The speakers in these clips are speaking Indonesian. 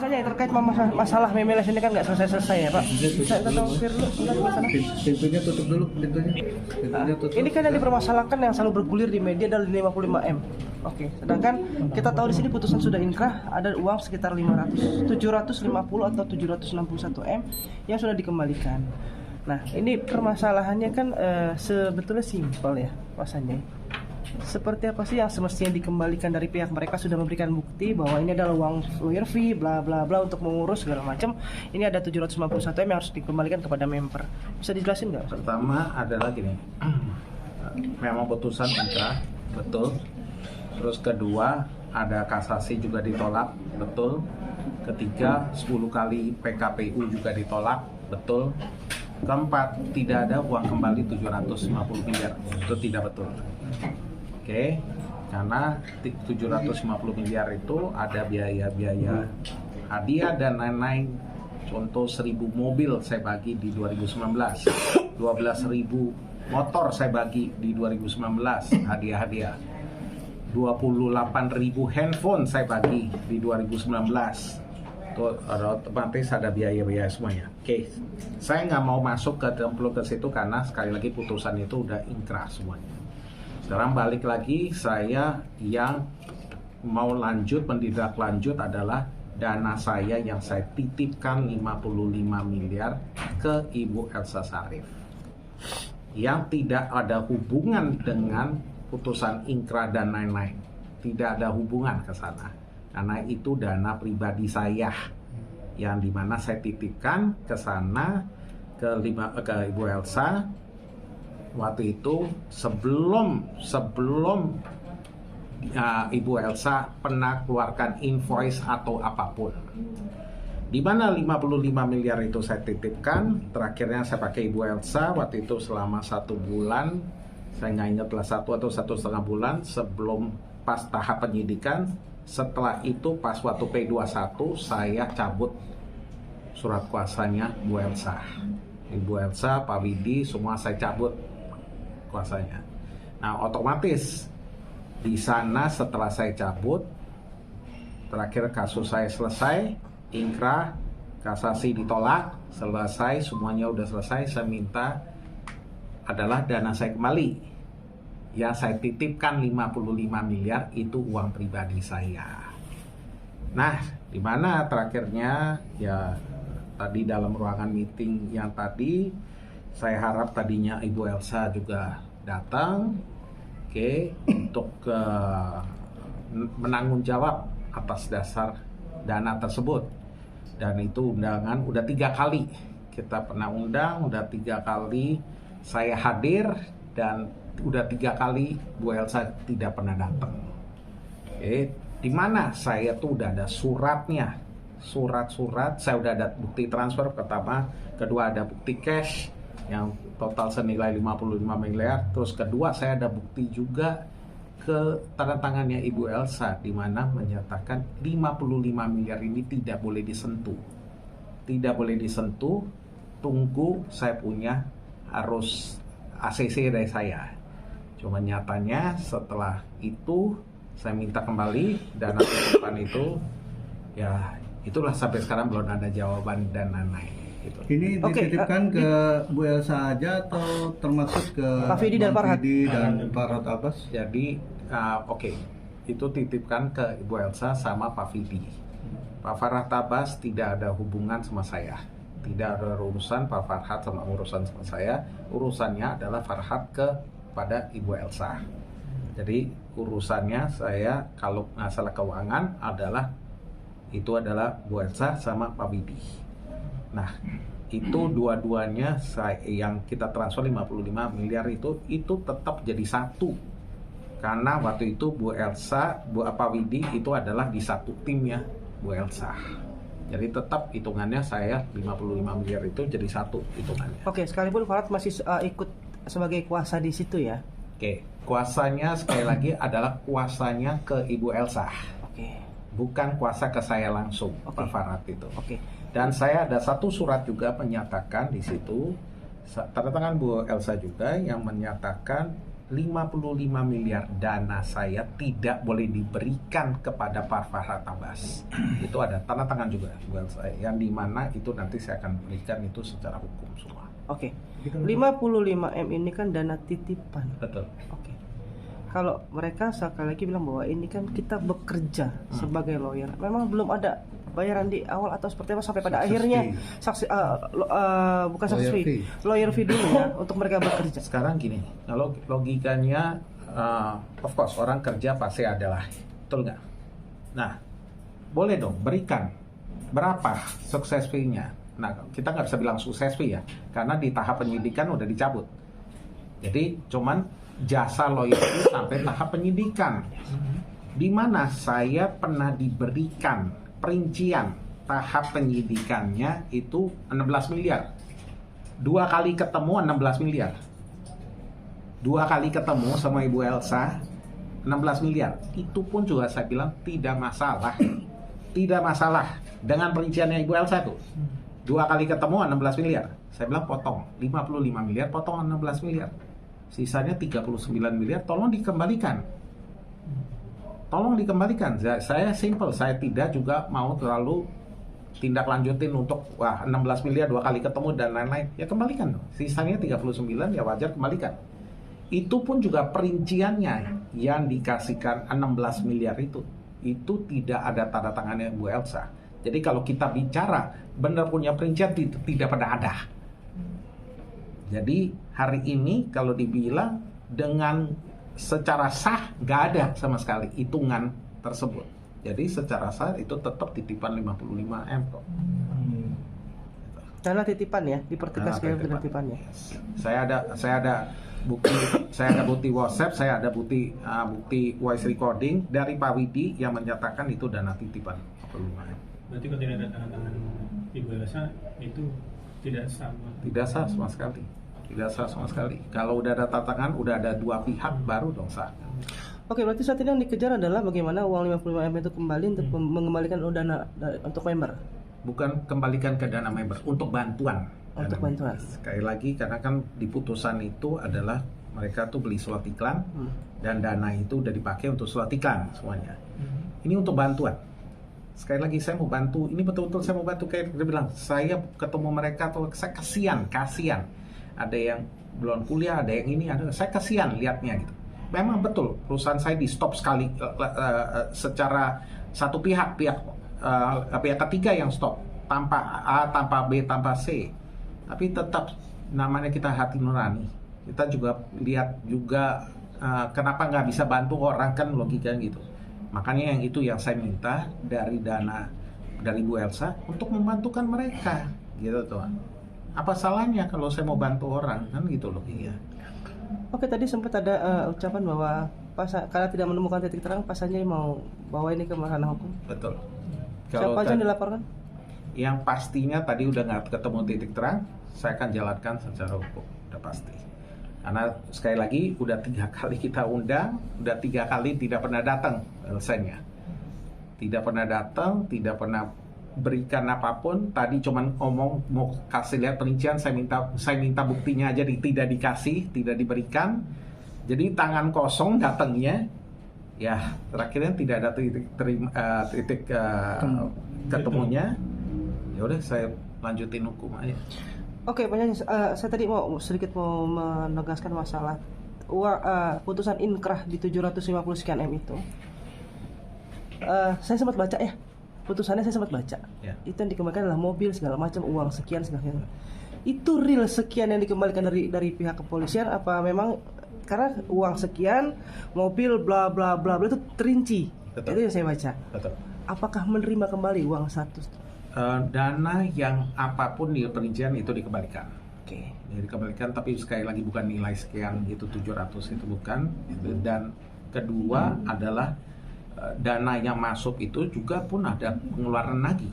saja yang terkait masalah memeles ini kan nggak selesai-selesai ya Pak. Saya tahu dulu, Pintunya tutup dulu, pintunya tutup. ini kan yang dipermasalahkan yang selalu bergulir di media adalah 55M. Oke, sedangkan kita tahu di sini putusan sudah inkrah, ada uang sekitar 750 atau 761 M yang sudah dikembalikan. Nah, ini permasalahannya kan sebetulnya simpel ya, Pak Sanjay. Seperti apa sih yang semestinya dikembalikan dari pihak mereka sudah memberikan bukti bahwa ini adalah uang lawyer fee bla bla bla untuk mengurus segala macam. Ini ada 751 M yang harus dikembalikan kepada member. Bisa dijelasin nggak? Pertama adalah gini, memang putusan inkrah, betul. Terus kedua, ada kasasi juga ditolak, betul. Ketiga, 10 kali PKPU juga ditolak, betul. Keempat, tidak ada uang kembali 750 miliar, itu tidak betul. Oke, karena 750 miliar itu ada biaya-biaya hadiah dan lain-lain. Contoh 1000 mobil saya bagi di 2019, 12.000 motor saya bagi di 2019 hadiah-hadiah. 28.000 handphone saya bagi di 2019. Itu otomatis ada biaya-biaya semuanya. Oke, saya nggak mau masuk ke situ karena sekali lagi putusan itu udah inkrah semuanya. Sekarang balik lagi, saya yang mau lanjut, mendidak lanjut adalah dana saya yang saya titipkan 55 miliar ke Ibu Elsa Sharif yang tidak ada hubungan dengan putusan inkrah dan lain-lain. Tidak ada hubungan ke sana. Karena itu dana pribadi saya yang dimana saya titipkan ke sana ke Ibu Elsa waktu itu sebelum Ibu Elsa pernah keluarkan invoice atau apapun. Di mana 55 miliar itu saya titipkan, terakhirnya saya pakai Ibu Elsa waktu itu selama 1 bulan. Saya nggak ingat lah 1 atau 1,5 bulan sebelum pas tahap penyidikan. Setelah itu pas waktu P21 saya cabut surat kuasanya Bu Elsa. Ibu Elsa, Pak Widi, semua saya cabut kuasanya. Nah otomatis di sana setelah saya cabut, terakhir kasus saya selesai, inkrah, kasasi ditolak, selesai, semuanya udah selesai. Saya minta adalah dana saya kembali. Ya saya titipkan 55 miliar itu uang pribadi saya. Nah, di mana terakhirnya ya tadi dalam ruangan meeting yang tadi saya harap tadinya Ibu Elsa juga datang, untuk menanggung jawab atas dasar dana tersebut. Dan itu undangan udah 3 kali kita pernah undang, udah 3 kali saya hadir dan udah 3 kali Bu Elsa tidak pernah datang. Di mana saya tuh udah ada suratnya, surat-surat, saya udah ada bukti transfer pertama, kedua ada bukti cash yang total senilai 55 miliar, terus kedua saya ada bukti juga ke tanda tangannya Ibu Elsa di mana menyatakan 55 miliar ini tidak boleh disentuh. Tidak boleh disentuh, tunggu saya punya harus ACC dari saya. Cuma nyatanya setelah itu saya minta kembali dana titipan itu, ya itulah sampai sekarang belum ada jawaban dan lain-lain. Gitu. Ini dititipkan ke Bu Elsa aja atau termasuk ke Pak Fidi dan Farhad Abbas? Jadi itu titipkan ke Ibu Elsa sama Pak Fidi. Pak Farhad Abbas tidak ada hubungan sama saya. Tidak ada urusan Pak Farhad sama urusan sama saya. Urusannya adalah Farhad kepada Ibu Elsa. Jadi urusannya saya kalau masalah keuangan adalah Bu Elsa sama Pak Fidi. Nah, itu dua-duanya yang kita transfer 55 miliar itu tetap jadi satu. Karena waktu itu Bu Elsa, Pak Widi itu adalah di satu timnya Bu Elsa. Jadi tetap hitungannya saya 55 miliar itu jadi satu hitungannya. Oke, sekalipun Farhad masih ikut sebagai kuasa di situ ya. Kuasanya sekali lagi adalah kuasanya ke Ibu Elsa. Bukan kuasa ke saya langsung, Pak Farhad itu. Dan saya ada satu surat juga menyatakan di situ, tanda tangan Bu Elsa juga yang menyatakan 55 miliar dana saya tidak boleh diberikan kepada Pak Farhad Abbas. Itu ada tanda tangan juga Bu Elsa, yang dimana itu nanti saya akan berikan itu secara hukum semua. Oke. 55 M ini kan dana titipan. Betul. Oke. Kalau mereka sekali lagi bilang bahwa ini kan kita bekerja sebagai lawyer, memang belum ada bayaran di awal atau seperti apa sampai pada Success akhirnya fee. saksi bukan success Lawyer fee, fee. lawyer fee dulu ya untuk mereka bekerja. Sekarang gini, kalau logikanya, of course orang kerja pasti adalah, betul nggak? Nah, boleh dong berikan berapa sukses fee-nya. Nah, kita nggak bisa bilang sukses fee ya, karena di tahap penyidikan udah dicabut. Jadi cuman jasa lawyer itu sampai tahap penyidikan, di mana saya pernah diberikan perincian tahap penyidikannya itu 16 miliar. 2 kali ketemu 16 miliar. 2 kali ketemu sama Ibu Elsa 16 miliar. Itu pun juga saya bilang tidak masalah. Tidak masalah dengan perinciannya Ibu Elsa tuh. 2 kali ketemu 16 miliar. Saya bilang potong 55 miliar, potong 16 miliar. Sisanya 39 miliar, tolong dikembalikan. Tolong dikembalikan. Saya simple, saya tidak juga mau terlalu tindak lanjutin untuk 16 miliar 2 kali ketemu dan lain-lain. Ya kembalikan dong. Sisanya 39 ya wajar kembalikan. Itu pun juga perinciannya yang dikasihkan 16 miliar itu tidak ada tanda tangannya Bu Elsa. Jadi kalau kita bicara benar punya perincian tidak pernah ada. Jadi hari ini kalau dibilang dengan secara sah nggak ada sama sekali hitungan tersebut. Jadi secara sah itu tetap titipan 55 M kok. Dana titipan ya, dipertegas kayak dana titipannya. Saya ada bukti WhatsApp, saya ada bukti voice recording dari Pak Widi yang menyatakan itu dana titipan 55 M. Berarti kalau tidak ada tanda tangan Ibu Elsa itu tidak sama. Tidak sah sama sekali. Tidak sah sama sekali. Kalau udah ada tanda tangan, udah ada 2 pihak baru dong sah. Oke, berarti saat ini yang dikejar adalah bagaimana uang 55 M itu kembali untuk mengembalikan dana untuk member. Bukan kembalikan ke dana member, untuk bantuan. Untuk Dana bantuan. member. Sekali lagi karena kan di putusan itu adalah mereka tuh beli surat iklan dan dana itu udah dipakai untuk surat iklan semuanya. Ini untuk bantuan. Sekali lagi saya mau bantu, ini betul-betul saya mau bantu, kayak dia bilang saya ketemu mereka tuh saya kasihan. Ada yang belum kuliah, ada yang ini, saya kasihan lihatnya gitu. Memang betul perusahaan saya di stop sekali secara satu pihak ketiga yang stop tanpa A, tanpa B, tanpa C. Tapi tetap namanya kita hati nurani. Kita juga lihat juga kenapa nggak bisa bantu orang, kan logikanya gitu. Makanya yang itu yang saya minta dari dana dari Bu Elsa untuk membantukan mereka gitu tuh. Apa salahnya kalau saya mau bantu orang, kan gitu loh iya. Oke, tadi sempat ada ucapan bahwa karena tidak menemukan titik terang, pasalnya mau bawa ini ke ranah hukum. Betul. Siapa aja yang dilaporkan? Yang pastinya tadi udah nggak ketemu titik terang, saya akan jalankan secara hukum, udah pasti. Karena sekali lagi udah 3 kali kita undang, udah 3 kali tidak pernah datang Elsanya. Tidak pernah datang, tidak pernah berikan apapun. Tadi cuman ngomong mau kasih lihat perincian, saya minta buktinya aja tidak dikasih, tidak diberikan. Jadi tangan kosong datangnya. Ya, terakhirnya tidak ada titik ketemunya. Ya udah saya lanjutin hukum aja. Oke, saya tadi mau sedikit menegaskan masalah putusan inkrah di 750 sekian M itu. Saya sempat baca ya. Putusannya saya sempat baca. Ya. Itu yang dikembalikan adalah mobil segala macam, uang sekian segala. Itu real sekian yang dikembalikan dari pihak kepolisian, apa memang karena uang sekian, mobil bla bla bla bla itu terinci. Betul. Itu yang saya baca. Betul. Apakah menerima kembali uang satu? Dana yang apapun di perincian itu dikembalikan. Oke. Ya, dikembalikan, tapi sekali lagi bukan nilai sekian gitu 700 itu bukan. Dan kedua adalah dana yang masuk itu juga pun ada pengeluaran lagi.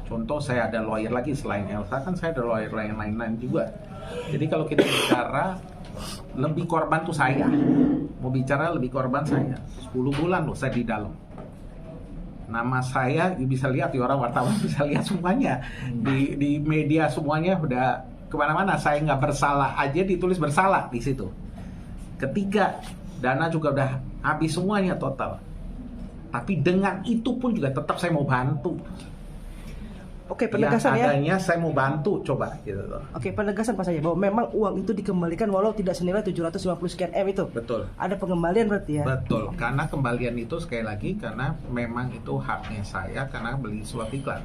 Contoh saya ada lawyer lagi selain Elsa, kan saya ada lawyer lain-lain juga. Jadi kalau kita bicara lebih korban tuh saya. Mau bicara lebih korban saya. 10 bulan loh saya di dalam. Nama saya bisa lihat di orang wartawan bisa lihat semuanya di media semuanya udah kemana-mana. Saya nggak bersalah aja ditulis bersalah di situ. Ketiga, dana juga udah habis semuanya total. Tapi dengan itu pun juga tetap saya mau bantu. Oke, penegasan Yang ya. adanya saya mau bantu coba gitu loh. Oke, penegasan Pak Sanjay bahwa memang uang itu dikembalikan walau tidak senilai 750 sekian M itu. Betul. Ada pengembalian berarti ya. Betul, karena kembalian itu sekali lagi karena memang itu haknya saya karena beli slot iklan.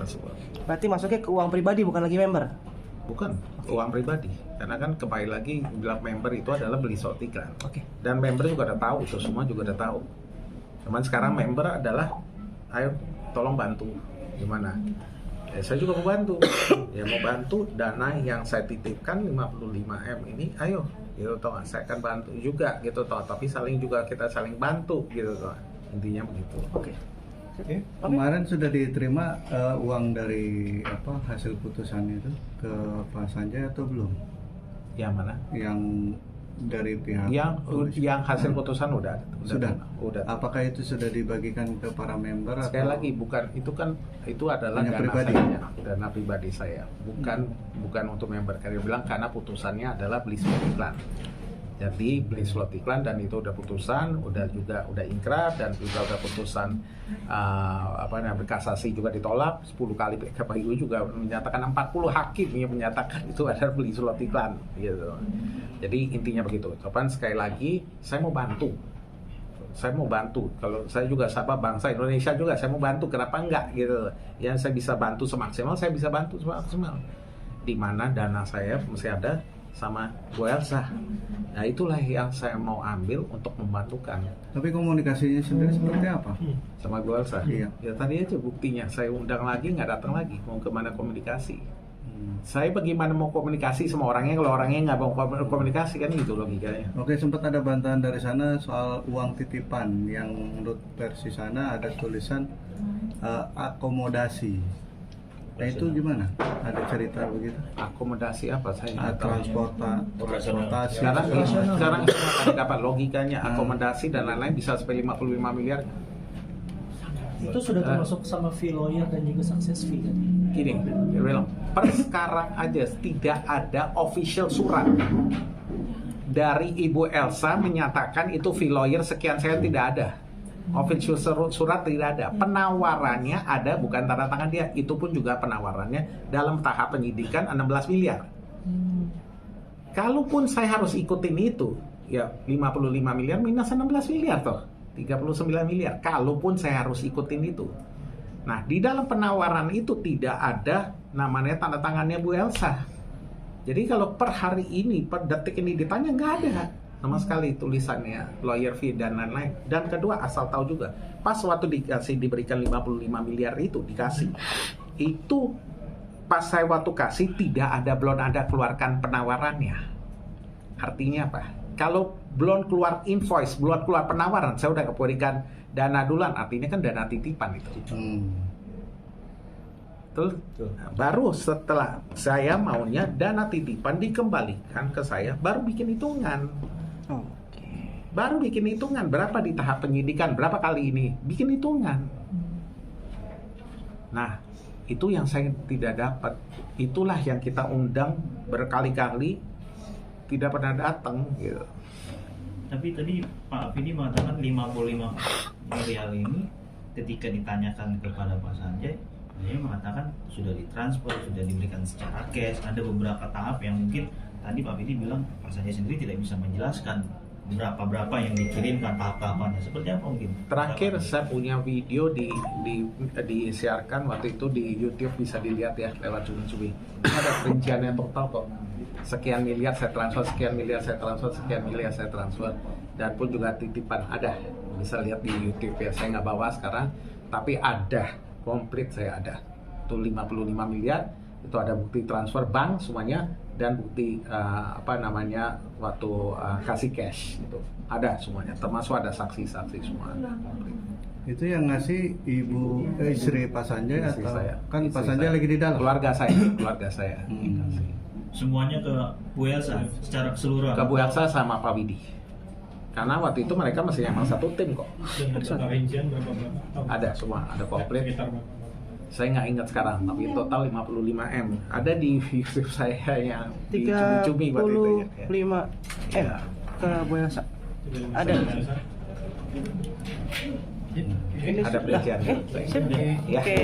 Tersebut. Berarti masuknya ke uang pribadi bukan lagi member. Bukan uang pribadi, karena kan kembali lagi bilang member itu adalah beli slot iklan. Oke. Dan member juga udah tahu, itu semua juga udah tahu. Cuman sekarang member adalah, ayo tolong bantu, gimana? Ya, saya juga mau bantu, ya mau bantu dana yang saya titipkan 55M ini, ayo, gitu toh, saya akan bantu juga, gitu toh. Tapi kita saling bantu, gitu toh. Intinya begitu. Oke. Oke, kemarin sudah diterima uang dari hasil putusan itu ke Pak Sanjay atau belum? Yang mana? Yang dari pihak Yang hasil putusan udah. Sudah. Apakah itu sudah dibagikan ke para member? Sekali atau? lagi itu adalah Hanya dana pribadi? saya, dana pribadi saya, bukan untuk member. Karena bilang karena putusannya adalah beli slot iklan. Jadi beli slot iklan dan itu udah putusan, udah ingkrah dan juga udah putusan kasasi juga ditolak 10 kali. KPU juga menyatakan 40 hakim yang menyatakan itu adalah beli slot iklan gitu. Jadi intinya begitu. Kapan sekali lagi saya mau bantu. Kalau saya juga bangsa Indonesia juga saya mau bantu. Kenapa enggak gitu? Yang saya bisa bantu semaksimal saya bisa bantu semaksimal. Di mana dana saya masih ada sama Bu Elsa. Nah itulah yang saya mau ambil untuk membantukan. Tapi komunikasinya sendiri seperti apa? Sama Bu Elsa? Iya. Ya tadi aja buktinya, saya undang lagi nggak datang lagi. Mau kemana komunikasi? Saya bagaimana mau komunikasi sama orangnya kalau orangnya nggak mau komunikasi, kan gitu logikanya. Oke, sempat ada bantahan dari sana soal uang titipan yang menurut versi sana ada tulisan akomodasi. Nah itu gimana? Ada cerita begitu? Akomodasi apa saya nggak tahu. Transportasi. Sekarang dapat logikanya akomodasi dan lain-lain bisa sampai 55 miliar. Itu sudah termasuk sama fee lawyer dan juga success fee kan? Gini, bilang per sekarang aja tidak ada official surat dari Ibu Elsa menyatakan itu fee lawyer sekian saya tidak ada. Official surat tidak ada. Penawarannya ada, bukan tanda tangan dia. Itu pun juga penawarannya dalam tahap penyidikan 16 miliar. Kalaupun saya harus ikutin itu, ya 55 miliar minus 16 miliar toh. 39 miliar. Kalaupun saya harus ikutin itu. Nah, di dalam penawaran itu tidak ada namanya tanda tangannya Bu Elsa. Jadi kalau per hari ini, per detik ini ditanya nggak ada sama sekali tulisannya lawyer fee dan lain-lain. Dan kedua asal tahu juga, pas waktu diberikan 55 miliar itu dikasih, itu pas saya waktu kasih belum ada keluarkan penawarannya. Artinya apa? Kalau belum keluar invoice, belum keluar penawaran, saya udah keberikan dana duluan, artinya kan dana titipan itu. Terus baru setelah saya maunya dana titipan dikembalikan ke saya, baru bikin hitungan. Baru bikin hitungan berapa di tahap penyidikan, berapa kali ini, bikin hitungan. Nah, itu yang saya tidak dapat. Itulah yang kita undang berkali-kali, tidak pernah datang gitu. Tapi tadi Pak Afidi mengatakan 55 miliar ini ketika ditanyakan kepada Pak Sanjay, dia mengatakan sudah ditransfer, sudah diberikan secara cash. Ada beberapa tahap yang mungkin tadi Pak Afidi bilang Pak Sanjay sendiri tidak bisa menjelaskan berapa yang dikirimkan tahap-tahapannya. Seperti apa mungkin? Terakhir saya punya video disiarkan waktu itu di YouTube, bisa dilihat ya lewat Zoom. Ada rinciannya total kok. Sekian miliar saya transfer, sekian miliar saya transfer, sekian miliar saya transfer, dan pun juga titipan ada, bisa lihat di YouTube ya. Saya nggak bawa sekarang, tapi ada, komplit saya ada. Itu 55 miliar, itu ada bukti transfer bank semuanya dan bukti waktu kasih cash itu ada semuanya, termasuk ada saksi-saksi semua. Itu yang ngasih istri Pak Sanjay Istri atau saya. kan Istri Pak Sanjay saya. lagi di dalam? Keluarga saya. Kasih. Semuanya ke Bu Elsa secara keseluruhan. Ke Bu Elsa sama Pak Widi. Karena waktu itu mereka masih emang satu tim kok. Dan ada rincian berapa? Ada semua, ada komplit. Sekitar berapa? Saya nggak ingat sekarang, tapi total 55 M. Ada di YouTube saya yang dicumi-cumi waktu itu ya. 35 M ke Bu Elsa. Ada. Ada pelecehan. Sip. Ya. Oke.